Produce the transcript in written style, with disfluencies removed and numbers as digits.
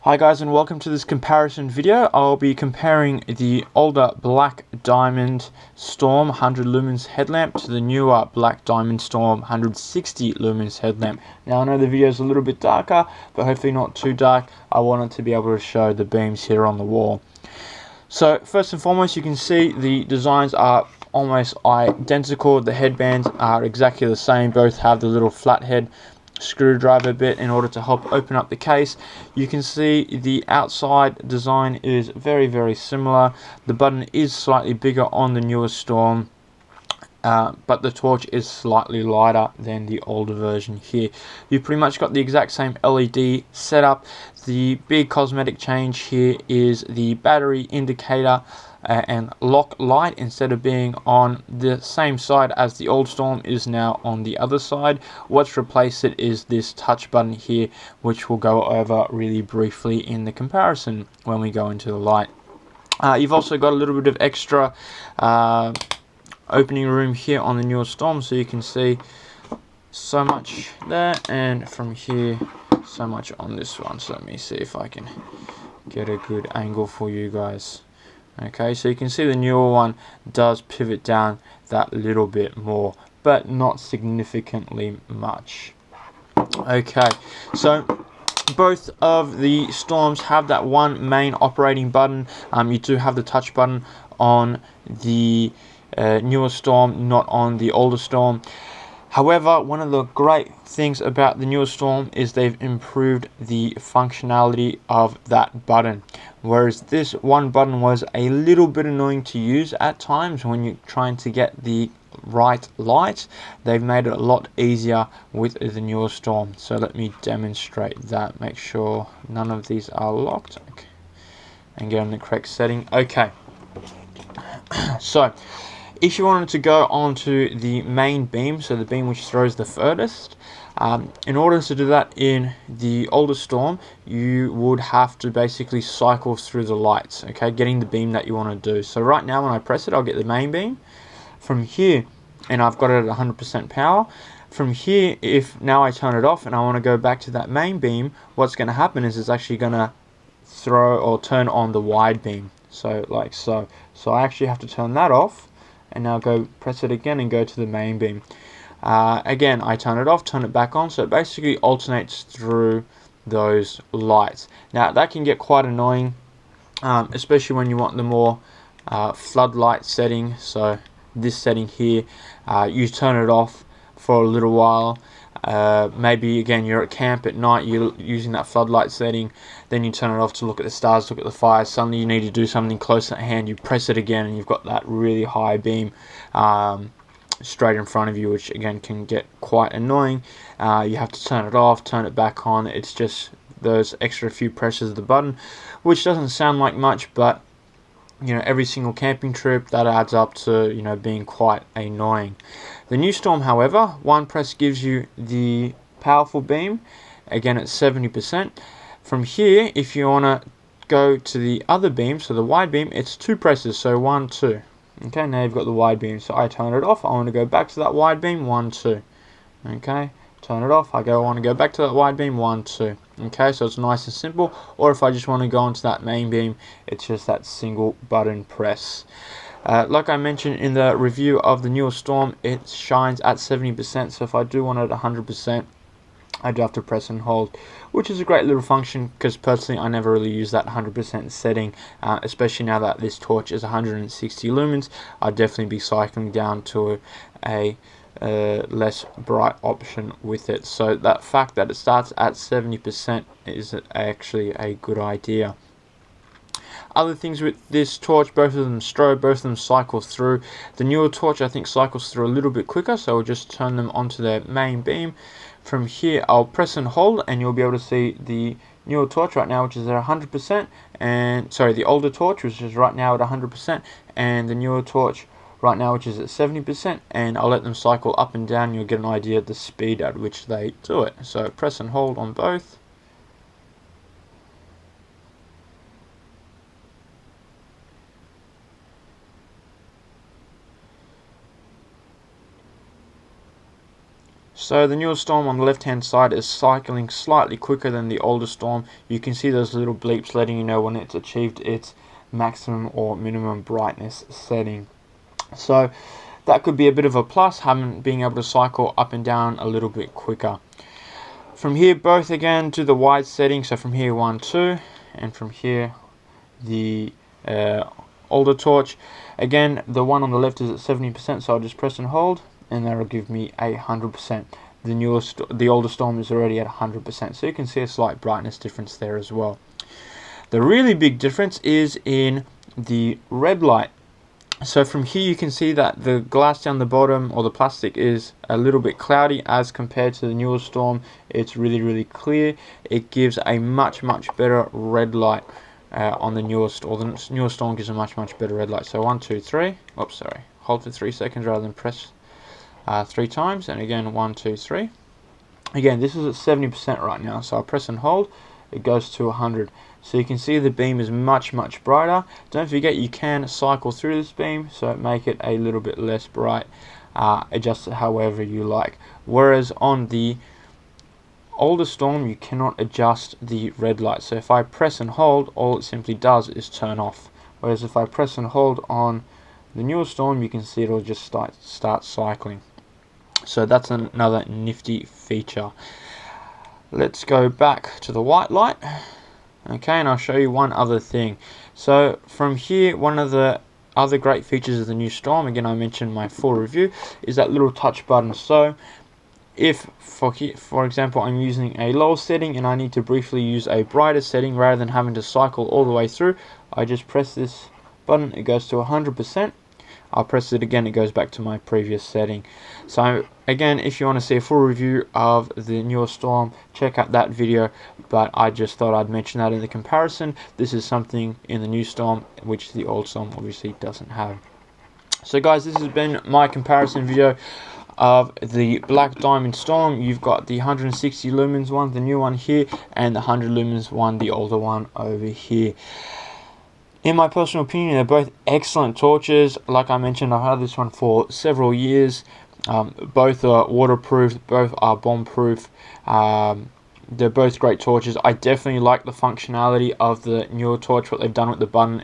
Hi guys, and welcome to this comparison video. I'll be comparing the older Black Diamond Storm 100 lumens headlamp to the newer Black Diamond Storm 160 lumens headlamp. Now I know the video is a little bit darker, but hopefully not too dark. I wanted to be able to show the beams here on the wall. So first and foremost, you can see the designs are almost identical. The headbands are exactly the same. Both have the little flathead screwdriver bit in order to help open up the case. You can see the outside design is very similar. The button is slightly bigger on the newer Storm, but the torch is slightly lighter than the older version here. You've pretty much got the exact same LED setup. The big cosmetic change here is the battery indicator and lock light, instead of being on the same side as the old Storm, is now on the other side. What's replaced it is this touch button here, which we'll go over really briefly in the comparison when we go into the light. You've also got a little bit of extra opening room here on the newer Storm, so you can see so much there, and from here so much on this one. So let me see if I can get a good angle for you guys. Okay, so you can see the newer one does pivot down that little bit more, but not significantly much. Okay, so both of the Storms have that one main operating button. You do have the touch button on the newer Storm, not on the older Storm. However, one of the great things about the newer Storm is they've improved the functionality of that button. Whereas this one button was a little bit annoying to use at times when you're trying to get the right light, they've made it a lot easier with the newer Storm. So let me demonstrate that. Make sure none of these are locked, okay, and get in the correct setting. Okay, so if you wanted to go onto the main beam, so the beam which throws the furthest, in order to do that in the older Storm, you would have to basically cycle through the lights, okay, getting the beam that you want to do. So right now when I press it, I'll get the main beam. From here, and I've got it at 100% power. From here, if now I turn it off and I want to go back to that main beam, what's going to happen is it's actually going to throw or turn on the wide beam. So like so. So I actually have to turn that off, and now go press it again and go to the main beam. Again, I turn it off, turn it back on, so it basically alternates through those lights. Now that can get quite annoying, especially when you want the more floodlight setting. So this setting here, you turn it off for a little while. Maybe again you're at camp at night, you're using that floodlight setting, then you turn it off to look at the stars, look at the fire. Suddenly you need to do something close at hand, you press it again and you've got that really high beam straight in front of you, which again can get quite annoying. You have to turn it off, turn it back on. It's just those extra few presses of the button, which doesn't sound like much, but you know, every single camping trip, that adds up to, you know, being quite annoying. The new Storm, however, one press gives you the powerful beam, again at 70%. From here, if you want to go to the other beam, so the wide beam, it's two presses, so 1, 2. Okay, now you've got the wide beam. So I turn it off, I want to go back to that wide beam, 1, 2. Okay, turn it off, I want to go back to that wide beam, 1, 2. Okay, so it's nice and simple. Or if I just want to go onto that main beam, it's just that single button press. Like I mentioned in the review of the newer Storm, it shines at 70%, so if I do want it at 100%, I do have to press and hold, which is a great little function, because personally I never really use that 100% setting, especially now that this torch is 160 lumens. I'd definitely be cycling down to a less bright option with it. So that fact that it starts at 70% is actually a good idea. Other things with this torch, both of them strobe, both of them cycle through. The newer torch I think cycles through a little bit quicker, so we'll just turn them onto their main beam. From here I'll press and hold, and you'll be able to see the newer torch right now, which is at 100%, and sorry, the older torch, which is right now at 100%, and the newer torch right now, which is at 70%, and I'll let them cycle up and down. You'll get an idea of the speed at which they do it. So press and hold on both. So the newer Storm on the left hand side is cycling slightly quicker than the older Storm. You can see those little bleeps letting you know when it's achieved its maximum or minimum brightness setting. So that could be a bit of a plus, being able to cycle up and down a little bit quicker. From here, both again to the wide setting, so from here 1, 2, and from here the older torch. Again, the one on the left is at 70%, so I'll just press and hold, and that'll give me 100%. The older Storm is already at 100%, so you can see a slight brightness difference there as well. The really big difference is in the red light. So from here you can see that the glass down the bottom, or the plastic, is a little bit cloudy as compared to the newer Storm. It's really clear. It gives a much better red light on the newer Storm. The newer Storm gives a much better red light. So 1, 2, 3. Oops, sorry. Hold for 3 seconds rather than press 3 times. And again 1, 2, 3. Again, this is at 70% right now. So I'll press and hold. It goes to 100. So you can see the beam is much brighter. Don't forget you can cycle through this beam, so make it a little bit less bright. Adjust it however you like. Whereas on the older Storm you cannot adjust the red light. So if I press and hold, all it simply does is turn off. Whereas if I press and hold on the newer Storm, you can see it'll just start cycling. So that's another nifty feature. Let's go back to the white light. Okay, and I'll show you one other thing. So from here, one of the other great features of the new Storm, again I mentioned my full review, is that little touch button. So if for example I'm using a low setting and I need to briefly use a brighter setting, rather than having to cycle all the way through, I just press this button, it goes to 100%. I'll press it again, it goes back to my previous setting. So again, if you want to see a full review of the newer Storm, check out that video, but I just thought I'd mention that in the comparison. This is something in the new Storm which the old Storm obviously doesn't have. So guys, this has been my comparison video of the Black Diamond Storm. You've got the 160 lumens one, the new one here, and the 100 lumens one, the older one over here. In my personal opinion, they're both excellent torches. Like I mentioned, I've had this one for several years. Both are waterproof, both are bomb-proof. They're both great torches. I definitely like the functionality of the newer torch, what they've done with the button